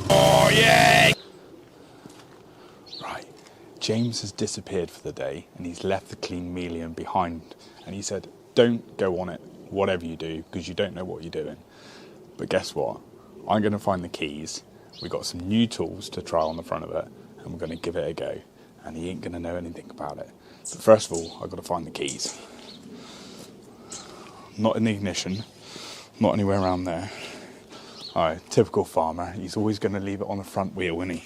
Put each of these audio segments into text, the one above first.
Oh, yeah! Right, James has disappeared for the day and he's left the Cleanmeleon behind. And he said, don't go on it, whatever you do, because you don't know what you're doing. But guess what? I'm going to find the keys. We've got some new tools to try on the front of it, and we're going to give it a go. And he ain't going to know anything about it. But first of all, I've got to find the keys. Not in the ignition, not anywhere around there. All right, typical farmer. He's always going to leave it on the front wheel, isn't he?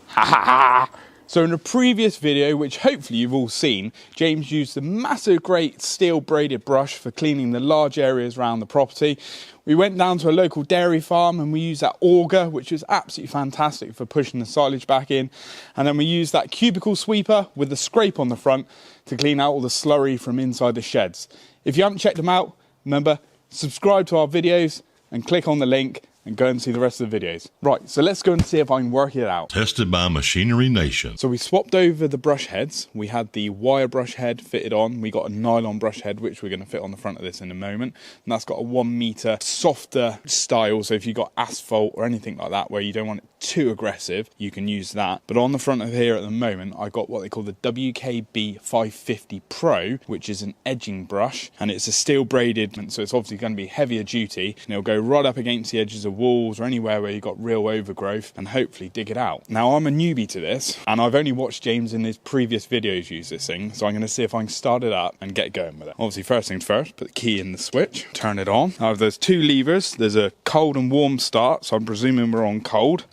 Ha ha ha! So in a previous video, which hopefully you've all seen, James used the massive great steel braided brush for cleaning the large areas around the property. We went down to a local dairy farm and we used that auger, which was absolutely fantastic for pushing the silage back in. And then we used that cubicle sweeper with the scrape on the front to clean out all the slurry from inside the sheds. If you haven't checked them out, remember, subscribe to our videos and click on the link and go and see the rest of the videos. Right, so let's go and see if I can work it out. Tested by Machinery Nation. So we swapped over the brush heads. We had the wire brush head fitted on. We got a nylon brush head, which we're going to fit on the front of this in a moment. And that's got a 1 meter softer style. So if you've got asphalt or anything like that, where you don't want it too aggressive, you can use that. But on the front of here at the moment, I got what they call the WKB 550 Pro, which is an edging brush. And it's a steel braided, so it's obviously going to be heavier duty. And it'll go right up against the edges of walls or anywhere where you've got real overgrowth and hopefully dig it out. Now I'm a newbie to this and I've only watched James in his previous videos use this thing, so I'm going to see if I can start it up and get going with it. Obviously first things first, put the key in the switch, turn it on. Now there's two levers, there's a cold and warm start, so I'm presuming we're on cold.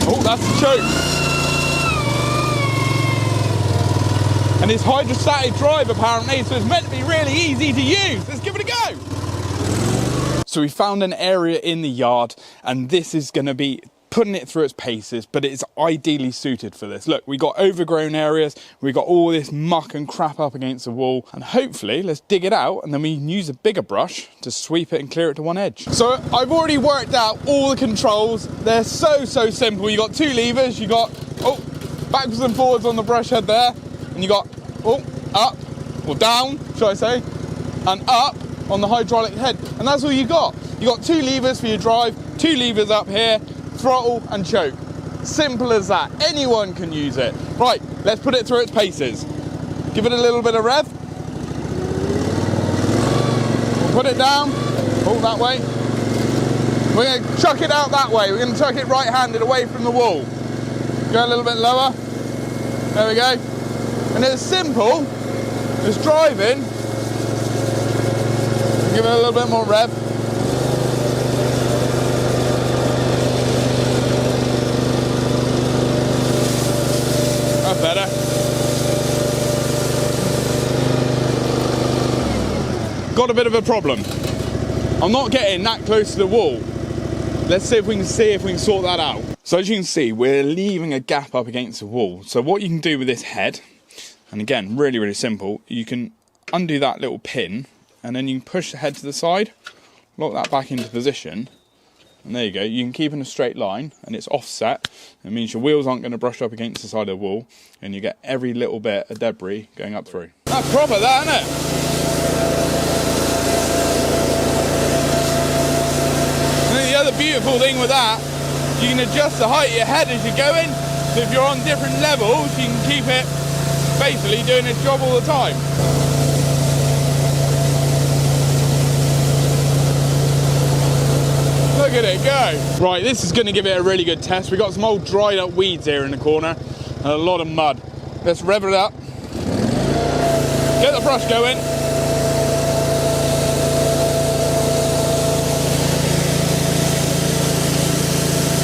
Oh, that's the choke. And it's hydrostatic drive apparently, so it's meant to be really easy to use. Let's give it a go. So we found an area in the yard and this is going to be putting it through its paces, but it's ideally suited for this. Look, we got overgrown areas, we got all this muck and crap up against the wall, and hopefully let's dig it out and then we can use a bigger brush to sweep it and clear it to one edge. So I've already worked out all the controls. They're so simple. You got two levers, you got backwards and forwards on the brush head there, and you got up or down, shall I say, and up on the hydraulic head, and that's all you got. You got two levers for your drive, two levers up here, throttle and choke. Simple as that. Anyone can use it. Right, let's put it through its paces. Give it a little bit of rev. We'll put it down. Pull that way. We're going to chuck it out that way. We're going to chuck it right-handed away from the wall. Go a little bit lower. There we go. And it's simple as driving. Give it a little bit more rev. That's better. Got a bit of a problem. I'm not getting that close to the wall. Let's see if we can sort that out. So as you can see, we're leaving a gap up against the wall. So what you can do with this head, and again, really simple, you can undo that little pin and then you can push the head to the side, lock that back into position, and there you go. You can keep in a straight line and it's offset. It means your wheels aren't going to brush up against the side of the wall and you get every little bit of debris going up through. That's proper, that, isn't it? And the other beautiful thing with that, you can adjust the height of your head as you're going. So if you're on different levels, you can keep it basically doing its job all the time. Look at it go. Right, this is going to give it a really good test. We've got some old dried up weeds here in the corner and a lot of mud. Let's rev it up. Get the brush going.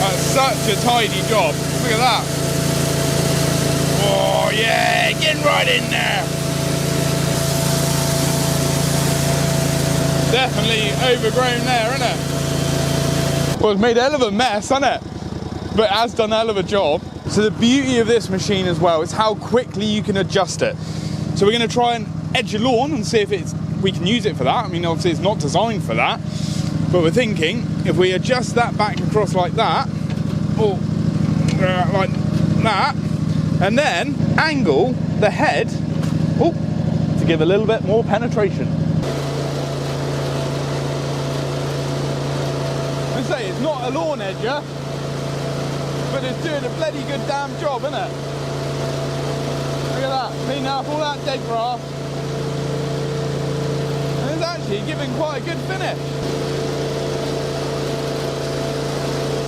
That's such a tidy job. Look at that. Oh yeah, getting right in there. Definitely overgrown there, isn't it? Well, it's made a hell of a mess, hasn't it? But it has done a hell of a job. So the beauty of this machine as well is how quickly you can adjust it. So we're going to try and edge a lawn and see if we can use it for that. I mean, obviously it's not designed for that, but we're thinking if we adjust that back across like that, or like that, and then angle the head to give a little bit more penetration. I say, it's not a lawn edger, but it's doing a bloody good damn job, isn't it? Look at that, cleaning up all that dead grass. And it's actually giving quite a good finish.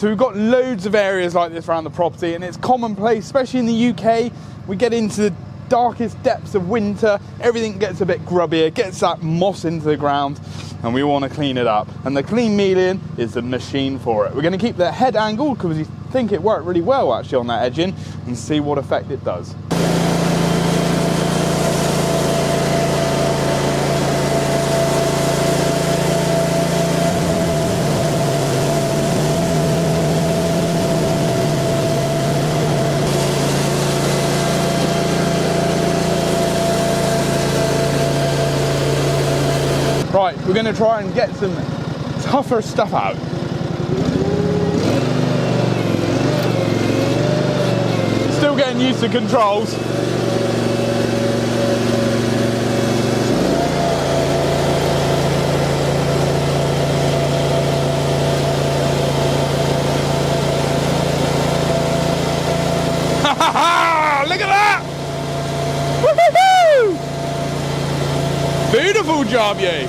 So we've got loads of areas like this around the property, and it's commonplace, especially in the UK. We get into the darkest depths of winter, everything gets a bit grubbier, gets that moss into the ground, and we want to clean it up. And the Cleanmeleon is the machine for it. We're going to keep the head angled because we think it worked really well actually on that edging, and see what effect it does. Right, we're going to try and get some tougher stuff out. Still getting used to controls. Look at that! Woo-hoo-hoo! Beautiful job, you!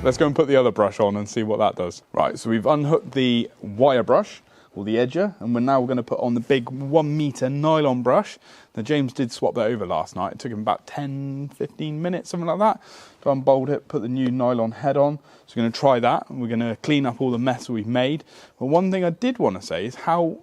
Let's go and put the other brush on and see what that does. Right, so we've unhooked the wire brush, or the edger, and we're now going to put on the big 1 metre nylon brush. Now James did swap that over last night. It took him about 10-15 minutes, something like that, to unbolt it, put the new nylon head on. So we're going to try that, and we're going to clean up all the mess we've made. But one thing I did want to say is how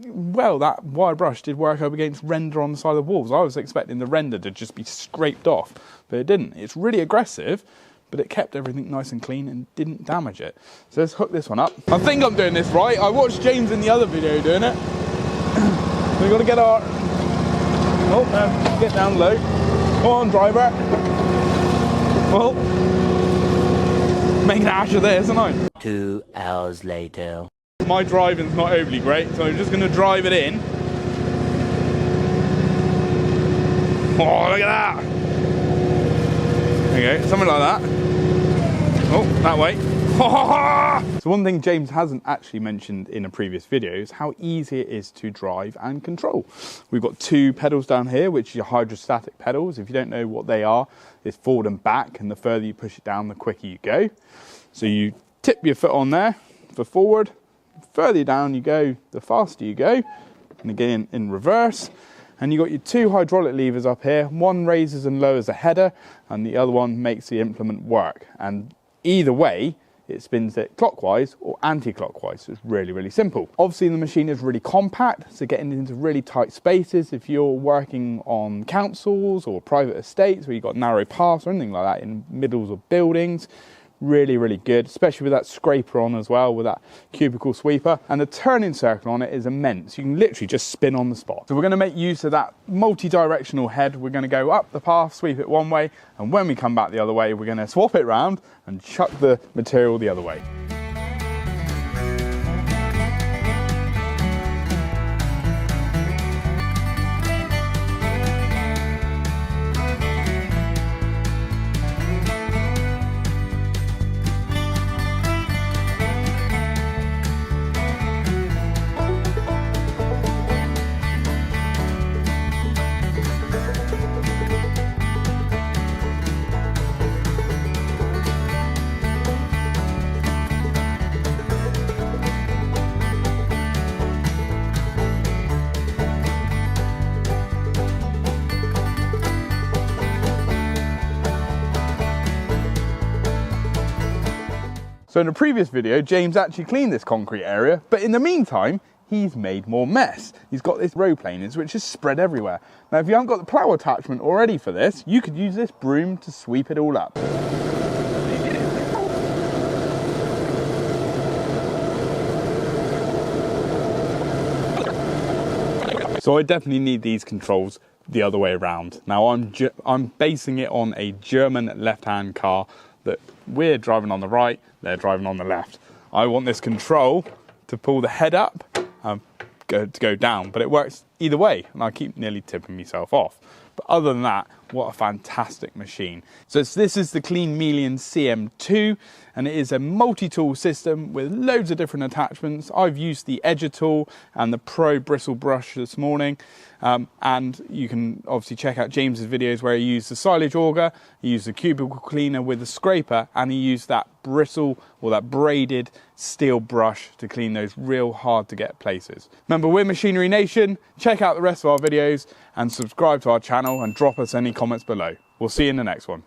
well that wire brush did work up against render on the side of the walls. I was expecting the render to just be scraped off, but it didn't. It's really aggressive, but it kept everything nice and clean and didn't damage it. So let's hook this one up. I think I'm doing this right. I watched James in the other video doing it. We've got to get our... Oh, no, get down low. Come on, driver. Well, making an ash of this, aren't I? 2 hours later. My driving's not overly great, so I'm just going to drive it in. Oh, look at that. There you go, something like that. Oh, that way. So one thing James hasn't actually mentioned in a previous video is how easy it is to drive and control. We've got 2 pedals down here, which are hydrostatic pedals. If you don't know what they are, it's forward and back, and the further you push it down, the quicker you go. So you tip your foot on there for forward, the further down you go, the faster you go, and again in reverse. And you've got your 2 hydraulic levers up here. One raises and lowers the header, and the other one makes the implement work. And either way, it spins it clockwise or anti-clockwise. So it's really, really simple. Obviously, the machine is really compact, so getting into really tight spaces, if you're working on councils or private estates where you've got narrow paths or anything like that in middles of buildings, really, really good, especially with that scraper on as well, with that cubicle sweeper. And the turning circle on it is immense. You can literally just spin on the spot. So we're going to make use of that multi-directional head. We're going to go up the path, sweep it one way, and when we come back the other way, we're going to swap it round and chuck the material the other way. So in a previous video, James actually cleaned this concrete area, but in the meantime, he's made more mess. He's got this row planers which is spread everywhere. Now, if you haven't got the plough attachment already for this, you could use this broom to sweep it all up. So I definitely need these controls the other way around. Now I'm basing it on a German left-hand car that we're driving on the right, they're driving on the left. I want this control to pull the head up and to go down, but it works either way, and I keep nearly tipping myself off. But other than that, what a fantastic machine. So this is the Cleanmeleon CM2, and it is a multi-tool system with loads of different attachments. I've used the edger tool and the Pro bristle brush this morning, and you can obviously check out James's videos where he used the silage auger, he used the cubicle cleaner with the scraper, and he used that bristle or that braided steel brush to clean those real hard to get places. Remember, we're Machinery Nation. Check out the rest of our videos and subscribe to our channel and drop us any comments below. We'll see you in the next one.